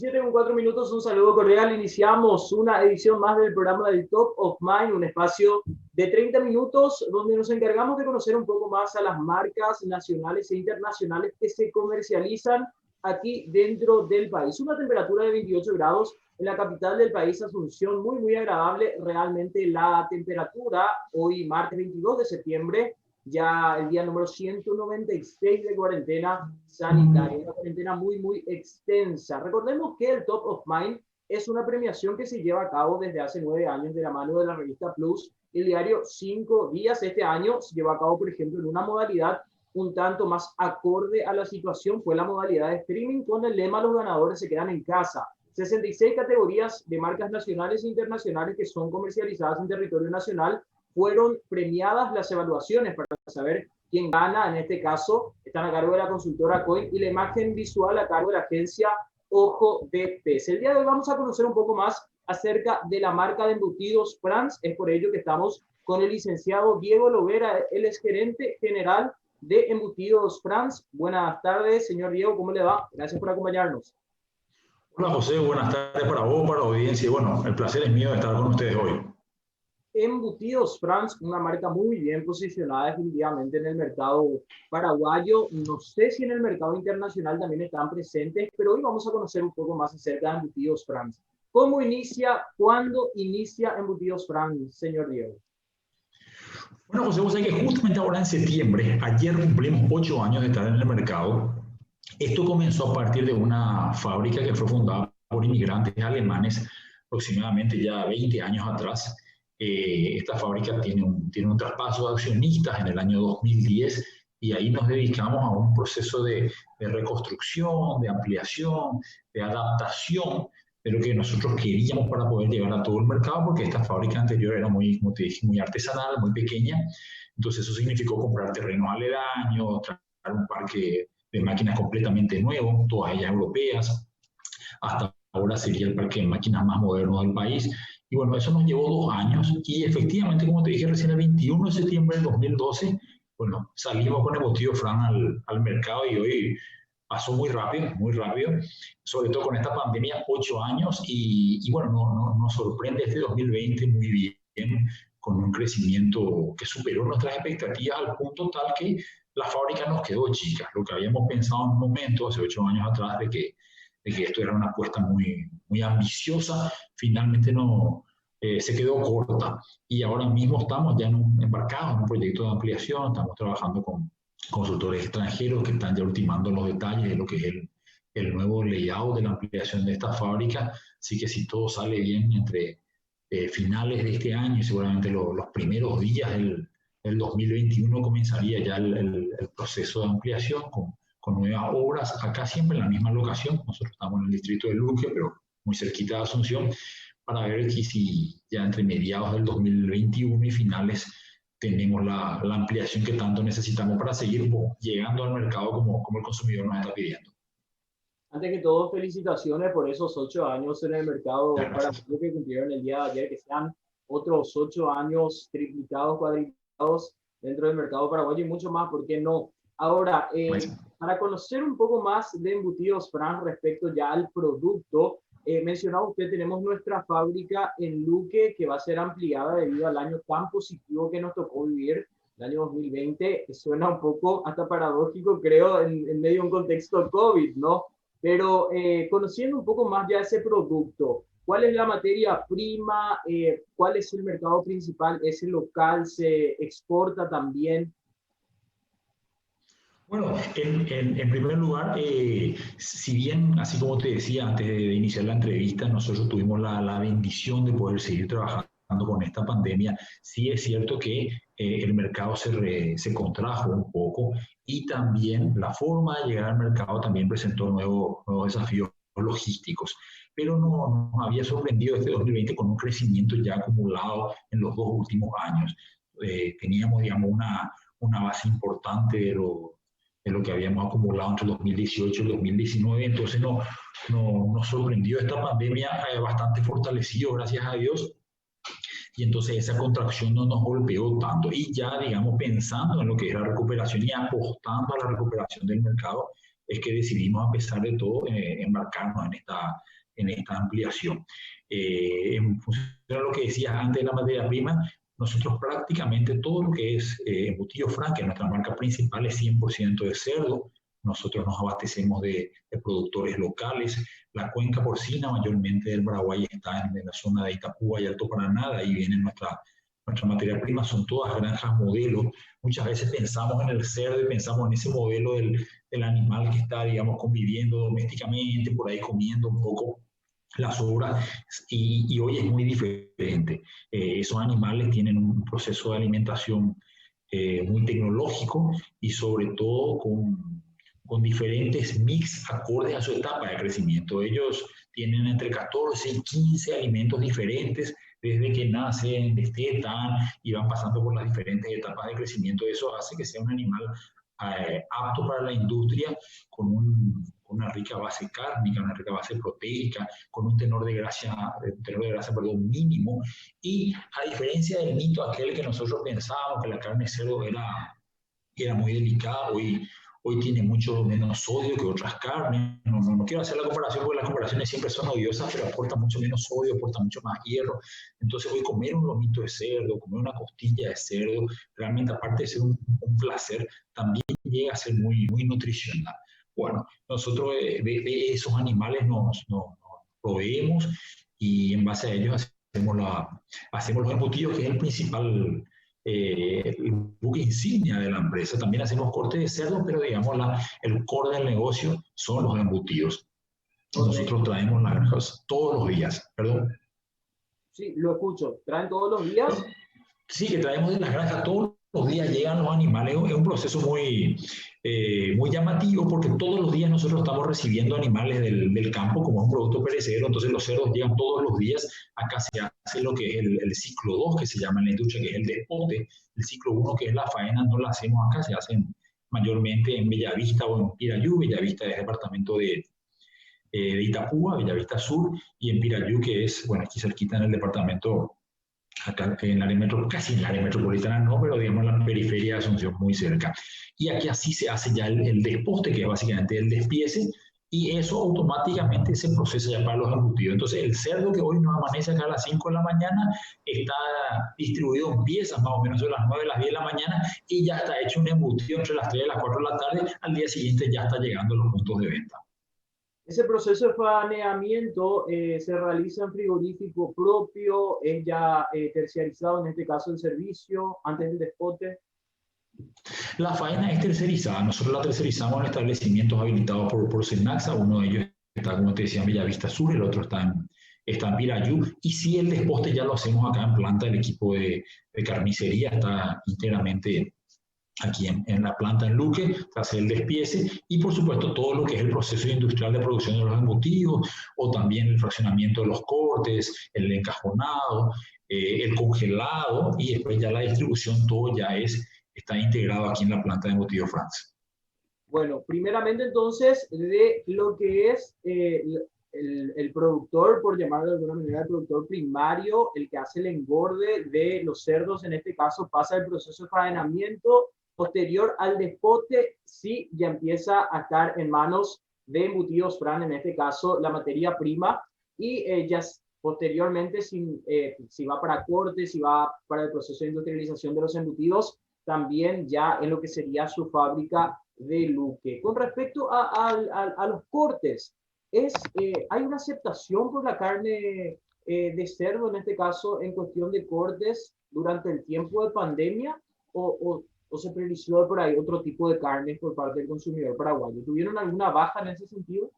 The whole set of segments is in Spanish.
17:04, un saludo cordial. Iniciamos una edición más del programa del Top of Mind, un espacio de 30 minutos donde nos encargamos de conocer un poco más a las marcas nacionales e internacionales que se comercializan aquí dentro del país. Una temperatura de 28 grados en la capital del país, Asunción, muy agradable. Realmente la temperatura hoy, martes 22 de septiembre, ya el día número 196 de cuarentena sanitaria, una cuarentena muy extensa. Recordemos que el Top of Mind es una premiación que se lleva a cabo desde hace 9 años de la mano de la revista Plus, el diario 5 días. Este año se llevó a cabo, por ejemplo, en una modalidad un tanto más acorde a la situación, fue la modalidad de streaming con el lema "los ganadores se quedan en casa". 66 categorías de marcas nacionales e internacionales que son comercializadas en territorio nacional. Fueron premiadas las evaluaciones para saber quién gana. En este caso están a cargo de la consultora Coin y la imagen visual a cargo de la agencia Ojo de Pez. El día de hoy vamos a conocer un poco más acerca de la marca de embutidos Franz. Es por ello que estamos con el licenciado Diego Lovera. Él es gerente general de Embutidos Franz. Buenas tardes, señor Diego, ¿cómo le va? Gracias por acompañarnos. Hola José, buenas tardes para vos, para la audiencia. Bueno, el placer es mío de estar con ustedes hoy. Embutidos Franz, una marca muy bien posicionada definitivamente en el mercado paraguayo. No sé si en el mercado internacional también están presentes, pero hoy vamos a conocer un poco más acerca de Embutidos Franz. ¿Cómo inicia, cuándo inicia Embutidos Franz, señor Diego? Bueno, José, vos sabés que justamente ahora en septiembre, ayer cumplimos 8 años de estar en el mercado. Esto comenzó a partir de una fábrica que fue fundada por inmigrantes alemanes aproximadamente ya 20 años atrás. Esta fábrica tiene un traspaso de accionistas en el año 2010 y ahí nos dedicamos a un proceso de reconstrucción, de ampliación, de adaptación de lo que nosotros queríamos para poder llegar a todo el mercado, porque esta fábrica anterior era muy, como te dije, muy artesanal, muy pequeña. Entonces eso significó comprar terrenos aledaños, traer un parque de máquinas completamente nuevo, todas ellas europeas. Hasta ahora sería el parque de máquinas más moderno del país. Y bueno, eso nos llevó 2 años y efectivamente, como te dije recién, el 21 de septiembre del 2012, bueno, salimos con Embutidos Franz al mercado y hoy pasó muy rápido, sobre todo con esta pandemia, 8 años y bueno, nos sorprende este 2020 muy bien, con un crecimiento que superó nuestras expectativas al punto tal que la fábrica nos quedó chica. Lo que habíamos pensado en un momento, hace 8 años atrás, de que esto era una apuesta muy ambiciosa, finalmente no, se quedó corta. Y ahora mismo estamos ya embarcados en un proyecto de ampliación, estamos trabajando con consultores extranjeros que están ya ultimando los detalles de lo que es el nuevo layout de la ampliación de esta fábrica. Así que si todo sale bien entre finales de este año y seguramente los primeros días del 2021 comenzaría ya el proceso de ampliación con nuevas obras, acá siempre en la misma locación. Nosotros estamos en el distrito de Luque, pero muy cerquita de Asunción, para ver si ya entre mediados del 2021 y finales tenemos la ampliación que tanto necesitamos para seguir llegando al mercado como el consumidor nos está pidiendo. Antes que todo, felicitaciones por esos 8 años en el mercado para lo que cumplieron el día de ayer, que sean otros 8 años triplicados, cuadriplicados dentro del mercado paraguayo y mucho más, ¿por qué no? Ahora, para conocer un poco más de Embutidos Franz respecto ya al producto, mencionaba usted, tenemos nuestra fábrica en Luque que va a ser ampliada debido al año tan positivo que nos tocó vivir, el año 2020. Suena un poco hasta paradójico, creo, en medio de un contexto COVID, ¿no? Pero conociendo un poco más ya ese producto, ¿cuál es la materia prima? ¿Cuál es el mercado principal? ¿Es el local? ¿Se exporta también? Bueno, en primer lugar, si bien, así como te decía antes de iniciar la entrevista, nosotros tuvimos la bendición de poder seguir trabajando con esta pandemia, sí es cierto que el mercado se contrajo un poco y también la forma de llegar al mercado también presentó nuevos desafíos logísticos. Pero nos había sorprendido este 2020 con un crecimiento ya acumulado en los 2 últimos años. Teníamos, digamos, una base importante de lo que habíamos acumulado entre el 2018 y el 2019. Entonces nos sorprendió esta pandemia bastante fortalecido, gracias a Dios. Y entonces esa contracción no nos golpeó tanto. Y ya, digamos, pensando en lo que es la recuperación y apostando a la recuperación del mercado, es que decidimos, a pesar de todo, embarcarnos en esta ampliación. En función de lo que decías antes de la materia prima, nosotros prácticamente todo lo que es embutido Frank, que nuestra marca principal es 100% de cerdo. Nosotros nos abastecemos de productores locales. La cuenca porcina mayormente del Paraguay está en la zona de Itapúa y Alto Paraná, de ahí viene nuestra materia prima, son todas granjas modelo. Muchas veces pensamos en el cerdo y pensamos en ese modelo del animal que está, digamos, conviviendo domésticamente, por ahí comiendo un poco las sobras, y hoy es muy diferente. Esos animales tienen un proceso de alimentación muy tecnológico y sobre todo con diferentes mix acordes a su etapa de crecimiento. Ellos tienen entre 14 y 15 alimentos diferentes desde que nacen, destetan y van pasando por las diferentes etapas de crecimiento. Eso hace que sea un animal apto para la industria, con una rica base cárnica, una rica base proteica, con un tenor de grasa, mínimo. Y a diferencia del mito aquel que nosotros pensábamos que la carne de cerdo era muy delicada, hoy tiene mucho menos sodio que otras carnes. No quiero hacer la comparación porque las comparaciones siempre son odiosas, pero aporta mucho menos sodio, aporta mucho más hierro. Entonces hoy comer un lomito de cerdo, comer una costilla de cerdo, realmente aparte de ser un placer, también llega a ser muy, muy nutricional. Bueno, nosotros de esos animales nos proveemos y en base a ellos hacemos los embutidos, que es el principal el buque insignia de la empresa. También hacemos corte de cerdo, pero digamos el core del negocio son los embutidos. Okay. Nosotros traemos las granjas todos los días, perdón. Sí, lo escucho. ¿Traen todos los días? Sí, que traemos de las granjas todos los días, llegan los animales. Es un proceso muy llamativo, porque todos los días nosotros estamos recibiendo animales del campo como un producto perecedero. Entonces los cerdos llegan todos los días. Acá se hace lo que es el ciclo 2, que se llama en la industria, que es el despote. El ciclo 1, que es la faena, no la hacemos acá, se hacen mayormente en Bellavista o en Pirayú. Bellavista es departamento de Itapúa, Bellavista Sur, y en Pirayú, que es, bueno, aquí cerquita en el departamento, acá en la área casi en la área metropolitana no, pero digamos en la periferia de Asunción, muy cerca. Y aquí así se hace ya el desposte, que es básicamente el despiece, y eso automáticamente se procesa ya para los embutidos. Entonces el cerdo que hoy nos amanece acá a las 5 de la mañana está distribuido en piezas más o menos de las 9 a las 10 de la mañana, y ya está hecho un embutido entre las 3 y las 4 de la tarde. Al día siguiente ya está llegando a los puntos de venta. Ese proceso de faeneamiento se realiza en frigorífico propio, es ya terciarizado, en este caso el servicio, antes del despote. La faena es tercerizada. Nosotros la tercerizamos en establecimientos habilitados por Senaxa. Uno de ellos está, como te decía, en Bellavista Sur, el otro está en Pirayú. Y sí, el desposte ya lo hacemos acá en planta. El equipo de carnicería está íntegramente aquí en la planta en Luque, hace el despiece, y por supuesto todo lo que es el proceso industrial de producción de los embutidos, o también el fraccionamiento de los cortes, el encajonado, el congelado, y después ya la distribución, todo ya está integrado aquí en la planta de embutido France. Bueno, primeramente entonces, de lo que es el productor, por llamarlo de alguna manera, el productor primario, el que hace el engorde de los cerdos, en este caso pasa el proceso de faenamiento. Posterior al despote, sí, ya empieza a estar en manos de embutidos Fran, en este caso la materia prima, y ya posteriormente, si va para corte, si va para el proceso de industrialización de los embutidos, también ya en lo que sería su fábrica de Luque. Con respecto a los cortes, ¿hay una aceptación por la carne de cerdo, en este caso, en cuestión de cortes durante el tiempo de pandemia, o se priorizó por ahí otro tipo de carnes por parte del consumidor paraguayo? ¿Tuvieron alguna baja en ese sentido?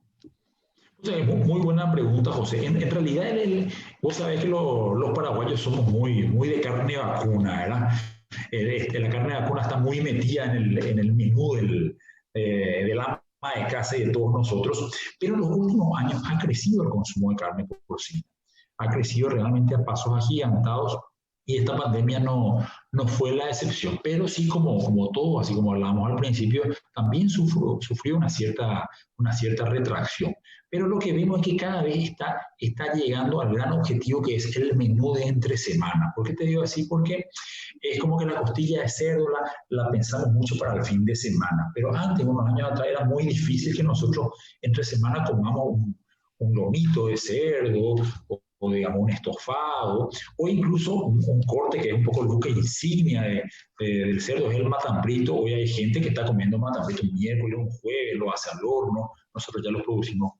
Muy buena pregunta, José. En realidad, vos sabés que los paraguayos somos muy, muy de carne vacuna, ¿verdad? La carne vacuna está muy metida en el menú del ama de casa y de todos nosotros, pero en los últimos años ha crecido el consumo de carne porcina. Ha crecido realmente a pasos agigantados. Y esta pandemia no fue la excepción, pero sí como todo, así como hablábamos al principio, también sufrió una cierta retracción. Pero lo que vemos es que cada vez está llegando al gran objetivo que es el menú de entre semana. ¿Por qué te digo así? Porque es como que la costilla de cerdo la pensamos mucho para el fin de semana, pero antes, unos años atrás, era muy difícil que nosotros entre semana comamos un lomito de cerdo o digamos un estofado, o incluso un corte que es un poco el buque insignia del cerdo, es el matambrito. Hoy hay gente que está comiendo matambrito un miércoles, un jueves, lo hace al horno, nosotros ya lo producimos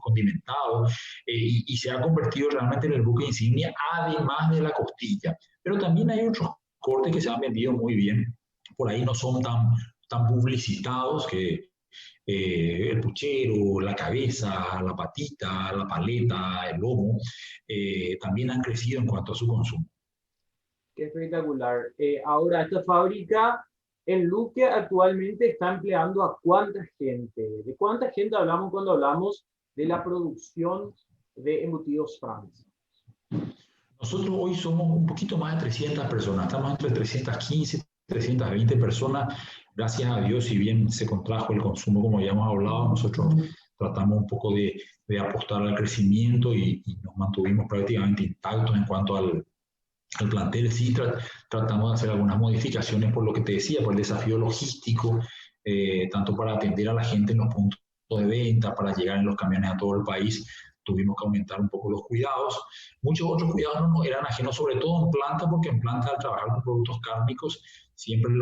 condimentado, y se ha convertido realmente en el buque insignia, además de la costilla. Pero también hay otros cortes que se han vendido muy bien, por ahí no son tan publicitados, que el puchero, la cabeza, la patita, la paleta, el lomo, también han crecido en cuanto a su consumo. Qué espectacular. Ahora, esta fábrica en Luque actualmente está empleando a cuánta gente. ¿De cuánta gente hablamos cuando hablamos de la producción de embutidos Franz? Nosotros hoy somos un poquito más de 300 personas, estamos entre 315, 320 personas. Gracias a Dios, si bien se contrajo el consumo, como ya hemos hablado, nosotros tratamos un poco de apostar al crecimiento y nos mantuvimos prácticamente intactos en cuanto al plantel. Sí, tratamos de hacer algunas modificaciones por lo que te decía, por el desafío logístico, tanto para atender a la gente en los puntos de venta, para llegar en los camiones a todo el país. Tuvimos que aumentar un poco los cuidados. Muchos otros cuidados no eran ajenos, sobre todo en planta, porque en planta, al trabajar con productos cárnicos, siempre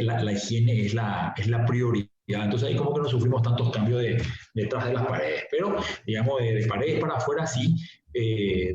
la higiene es la prioridad. Entonces ahí como que no sufrimos tantos cambios detrás de las paredes, pero digamos de paredes para afuera sí,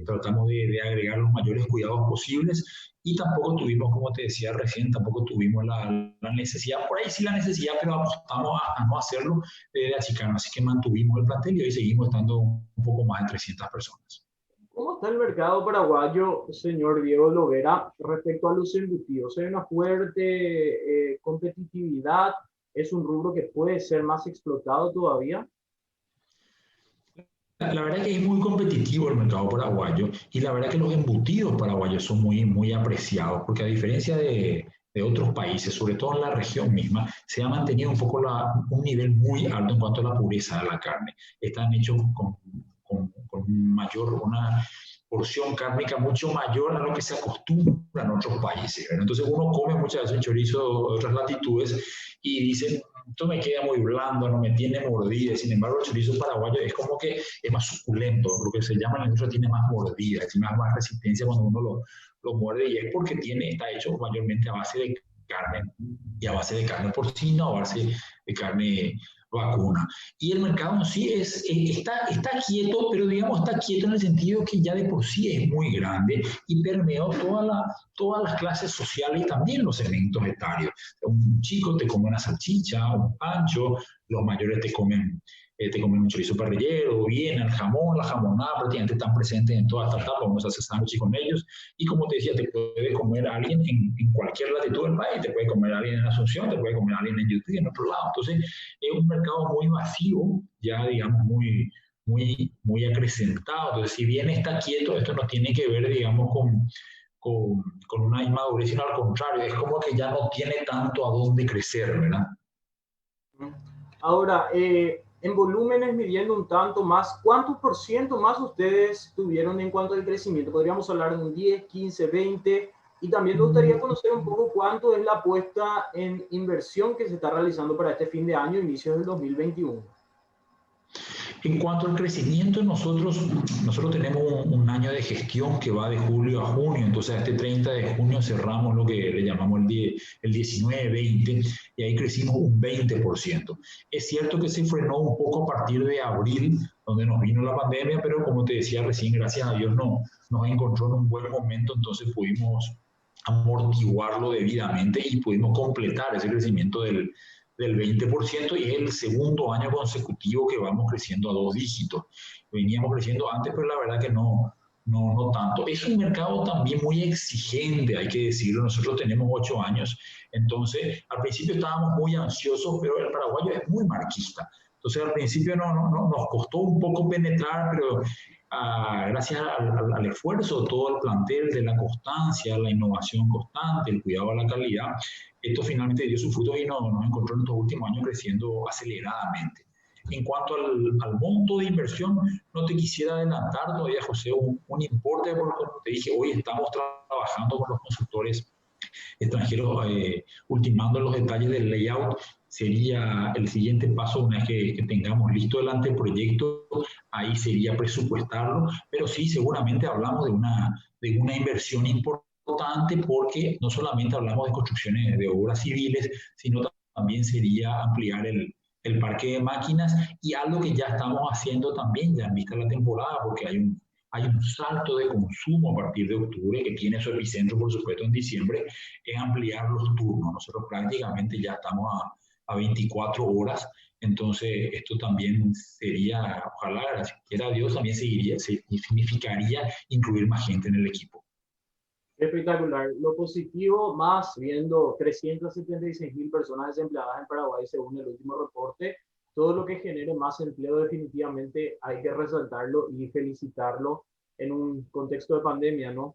tratamos de agregar los mayores cuidados posibles, y tampoco tuvimos, como te decía recién, tampoco tuvimos la necesidad, por ahí sí la necesidad, pero apostamos a no hacerlo, de achicarnos, así que mantuvimos el plantel y hoy seguimos estando un poco más de 300 personas. ¿Cómo está el mercado paraguayo, señor Diego Lovera, respecto a los embutidos? ¿Hay una fuerte competitividad? ¿Es un rubro que puede ser más explotado todavía? La verdad que es muy competitivo el mercado paraguayo, y la verdad que los embutidos paraguayos son muy apreciados, porque a diferencia de otros países, sobre todo en la región misma, se ha mantenido un poco un nivel muy alto en cuanto a la pureza de la carne. Están hechos una porción cárnica mucho mayor a lo que se acostumbra en otros países, ¿verdad? Entonces uno come muchas veces chorizo de otras latitudes y dice, esto me queda muy blando, no me tiene mordida. Sin embargo, el chorizo paraguayo es como que es más suculento, lo que se llama en la industria, tiene más mordida, tiene más resistencia cuando uno lo muerde, y es porque está hecho mayormente a base de carne, y a base de carne porcina o a base de carne vacuna. Y el mercado en sí está quieto, pero digamos está quieto en el sentido que ya de por sí es muy grande y permeó todas las clases sociales y también los segmentos etarios. Un chico te come una salchicha, un pancho, los mayores te comen un chorizo parrillero, bien, el jamón, la jamonada, prácticamente están presentes en toda esta etapa. Uno se hace sándwich con ellos, y como te decía, te puede comer alguien en cualquier latitud del país, te puede comer alguien en Asunción, te puede comer alguien en YouTube y en otro lado. Entonces, es un mercado muy masivo, ya digamos muy acrecentado. Entonces, si bien está quieto, esto no tiene que ver, digamos, con una inmadurez, sino al contrario, es como que ya no tiene tanto a dónde crecer, ¿verdad? Ahora, en volúmenes, midiendo un tanto más, ¿cuántos por ciento más ustedes tuvieron en cuanto al crecimiento? Podríamos hablar de un 10, 15, 20. Y también me gustaría conocer un poco cuánto es la apuesta en inversión que se está realizando para este fin de año, inicios del 2021. En cuanto al crecimiento, nosotros tenemos un año de gestión que va de julio a junio. Entonces, este 30 de junio cerramos lo que le llamamos el 19-20, y ahí crecimos un 20%. Es cierto que se frenó un poco a partir de abril, donde nos vino la pandemia, pero como te decía recién, gracias a Dios nos encontró en un buen momento, entonces pudimos amortiguarlo debidamente y pudimos completar ese crecimiento del 20%, y es el segundo año consecutivo que vamos creciendo a 2 dígitos. Veníamos creciendo antes, pero la verdad que no tanto. Es un mercado también muy exigente, hay que decirlo. Nosotros tenemos 8 años, entonces al principio estábamos muy ansiosos, pero el paraguayo es muy marquista. Entonces al principio nos costó un poco penetrar, pero gracias al esfuerzo de todo el plantel, de la constancia, la innovación constante, el cuidado de la calidad, esto finalmente dio sus frutos y nos encontró en estos últimos años creciendo aceleradamente. En cuanto al monto de inversión, no te quisiera adelantar todavía, José, un importe, porque como te dije, hoy estamos trabajando con los consultores extranjeros, ultimando los detalles del layout. Sería el siguiente paso, una vez que tengamos listo el anteproyecto, ahí sería presupuestarlo, pero sí, seguramente hablamos de una inversión importante, porque no solamente hablamos de construcciones de obras civiles, sino también sería ampliar el parque de máquinas, y algo que ya estamos haciendo también, ya en vista de la temporada, porque hay un salto de consumo a partir de octubre que tiene su epicentro, por supuesto, en diciembre, es ampliar los turnos. Nosotros prácticamente ya estamos a 24 horas, entonces esto también sería, ojalá, gracias quiera Dios, también significaría incluir más gente en el equipo. Espectacular. Lo positivo, más viendo 376.000 personas desempleadas en Paraguay según el último reporte, todo lo que genere más empleo definitivamente hay que resaltarlo y felicitarlo en un contexto de pandemia, ¿no?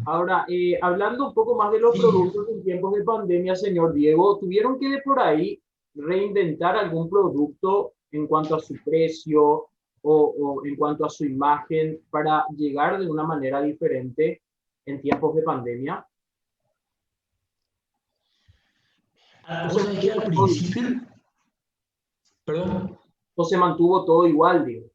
Ahora, hablando un poco más de los productos en tiempos de pandemia, señor Diego, ¿tuvieron que de por ahí reinventar algún producto en cuanto a su precio o en cuanto a su imagen para llegar de una manera diferente en tiempos de pandemia? Vos sabés que al principio, perdón. ¿O se mantuvo todo igual, digo?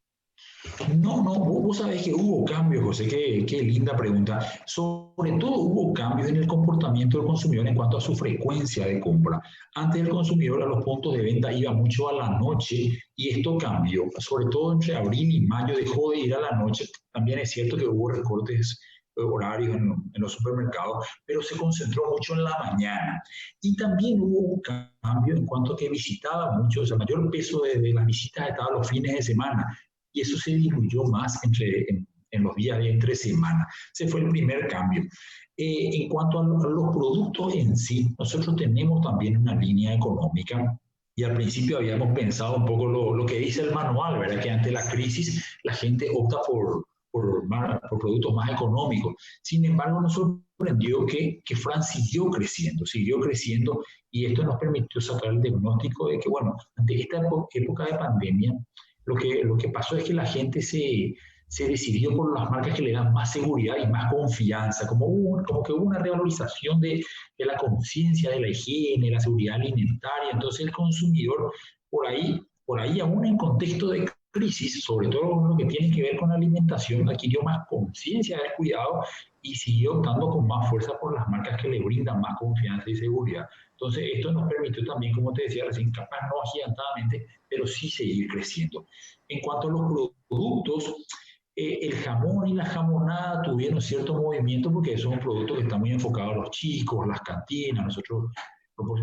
No, vos sabés que hubo cambios, José, qué linda pregunta. Sobre todo hubo cambios en el comportamiento del consumidor en cuanto a su frecuencia de compra. Antes el consumidor a los puntos de venta iba mucho a la noche, y esto cambió. Sobre todo entre abril y mayo dejó de ir a la noche. También es cierto que hubo recortes horarios en los supermercados, pero se concentró mucho en la mañana. Y también hubo un cambio en cuanto a que visitaba mucho, o sea, el mayor peso de las visitas estaba los fines de semana, y eso se diluyó más en los días de entre semana. Ese fue el primer cambio. En cuanto a los productos en sí, nosotros tenemos también una línea económica, y al principio habíamos pensado un poco lo que dice el manual, ¿verdad? Que ante la crisis la gente opta por productos más económicos. Sin embargo, nos sorprendió que Fran siguió creciendo, y esto nos permitió sacar el diagnóstico de que, bueno, ante esta época de pandemia, lo que pasó es que la gente se decidió por las marcas que le dan más seguridad y más confianza, como que hubo una revalorización de la conciencia de la higiene, la seguridad alimentaria. Entonces el consumidor, por ahí aún en contexto de crisis, sobre todo lo que tiene que ver con la alimentación, adquirió más conciencia del cuidado y siguió optando con más fuerza por las marcas que le brindan más confianza y seguridad. Entonces, esto nos permitió también, como te decía recién, capaz no agigantadamente, pero sí seguir creciendo. En cuanto a los productos, el jamón y la jamonada tuvieron cierto movimiento, porque son productos que están muy enfocados a los chicos, las cantinas. Nosotros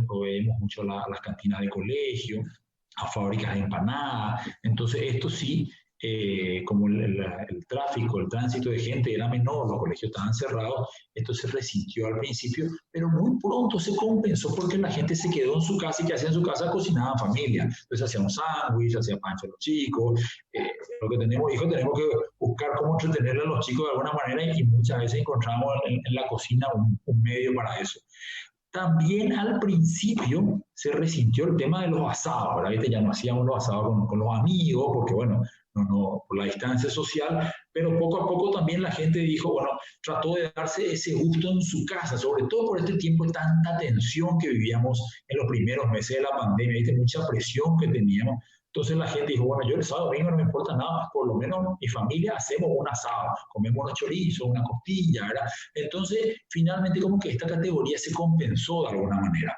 proveemos mucho a las cantinas de colegio, a fábricas de empanadas. Entonces, esto sí, como el tráfico, el tránsito de gente era menor, los colegios estaban cerrados, esto se resintió al principio, pero muy pronto se compensó porque la gente se quedó en su casa, y que hacía en su casa cocinaba en familia. Entonces hacía un sándwich, hacía pancho a los chicos. Lo que tenemos hijos, tenemos que buscar cómo entretenerle a los chicos de alguna manera, y muchas veces encontramos en la cocina un medio para eso. También al principio se resintió el tema de los asados, ¿verdad? ¿Viste? Ya no hacíamos los asados con los amigos, porque bueno, por la distancia social, pero poco a poco también la gente dijo, bueno, trató de darse ese gusto en su casa, sobre todo por este tiempo de tanta tensión que vivíamos en los primeros meses de la pandemia, ¿viste? Mucha presión que teníamos. Entonces la gente dijo, bueno, yo el sábado domingo no me importa nada, por lo menos mi familia hacemos un asado, comemos unos chorizos, una costilla, ¿verdad? Entonces, finalmente como que esta categoría se compensó de alguna manera.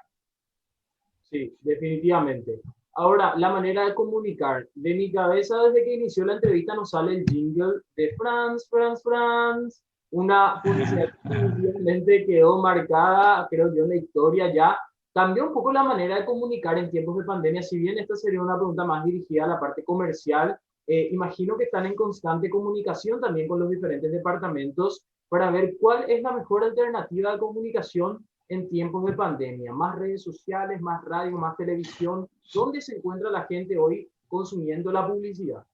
Sí, definitivamente. Ahora, la manera de comunicar. De mi cabeza, desde que inició la entrevista, nos sale el jingle de France, France, France. Una publicidad que definitivamente quedó marcada, creo yo, en la historia ya. Cambió un poco la manera de comunicar en tiempos de pandemia. Si bien esta sería una pregunta más dirigida a la parte comercial, imagino que están en constante comunicación también con los diferentes departamentos para ver cuál es la mejor alternativa de comunicación en tiempos de pandemia. Más redes sociales, más radio, más televisión. ¿Dónde se encuentra la gente hoy consumiendo la publicidad?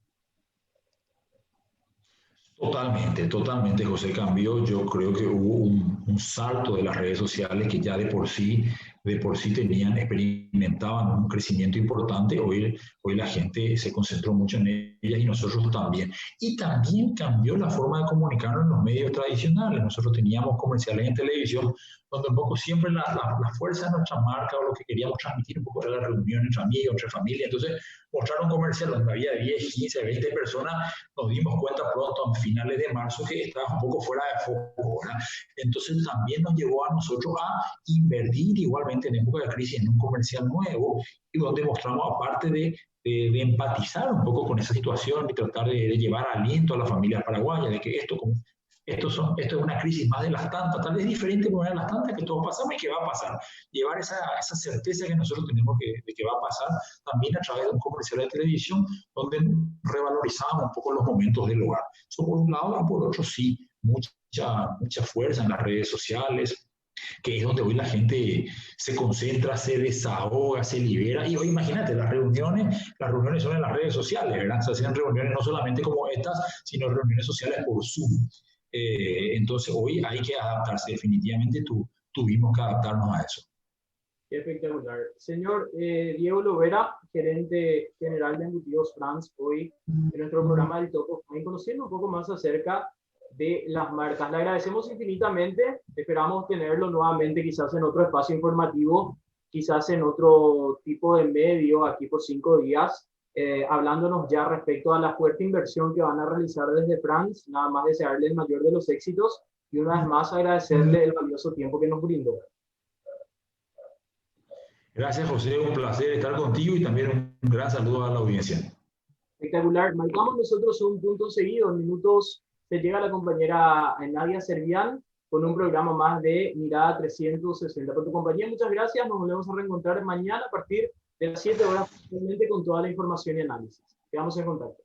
Totalmente, totalmente, José, cambió. Yo creo que hubo un salto de las redes sociales que ya de por sí tenían, experimentaban un crecimiento importante. Hoy la gente se concentró mucho en ellas y nosotros también. Y también cambió la forma de comunicarnos en los medios tradicionales. Nosotros teníamos comerciales en televisión donde un poco siempre la fuerza de nuestra marca o lo que queríamos transmitir un poco era la reunión entre amigos, entre familia. Entonces, mostrar un comercial donde había 10, 15, 20 personas, nos dimos cuenta pronto a finales de marzo que estaba un poco fuera de foco, ¿verdad? Entonces también nos llevó a nosotros a invertir igualmente en época de crisis en un comercial nuevo y donde mostramos, aparte de empatizar un poco con esa situación y tratar de llevar aliento a las familias paraguayas, de que esto es una crisis más de las tantas, tal vez diferente, pero de las tantas que todos pasamos y que va a pasar. Llevar esa certeza que nosotros tenemos de que va a pasar también a través de un comercial de televisión donde revalorizamos un poco los momentos del hogar. Eso por un lado, y por otro sí, mucha fuerza en las redes sociales, que es donde hoy la gente se concentra, se desahoga, se libera. Y hoy imagínate, las reuniones son en las redes sociales, ¿verdad? Se hacen reuniones no solamente como estas, sino reuniones sociales por Zoom. Entonces hoy hay que adaptarse, definitivamente tuvimos que adaptarnos a eso. Espectacular. Señor Diego Lovera, gerente general de Embutidos France, hoy en nuestro programa del Top of Mind, conociendo un poco más acerca de las marcas. Le agradecemos infinitamente, esperamos tenerlo nuevamente quizás en otro espacio informativo, quizás en otro tipo de medio, aquí por 5 días, hablándonos ya respecto a la fuerte inversión que van a realizar desde France. Nada más desearle el mayor de los éxitos y una vez más agradecerle el valioso tiempo que nos brindó. Gracias, José, un placer estar contigo y también un gran saludo a la audiencia. Espectacular. Marcamos nosotros un punto seguido. En minutos se llega la compañera Nadia Servián con un programa más de Mirada 360. Por tu compañía, muchas gracias. Nos volvemos a reencontrar mañana a partir de las 7 horas con toda la información y análisis. Quedamos en contacto.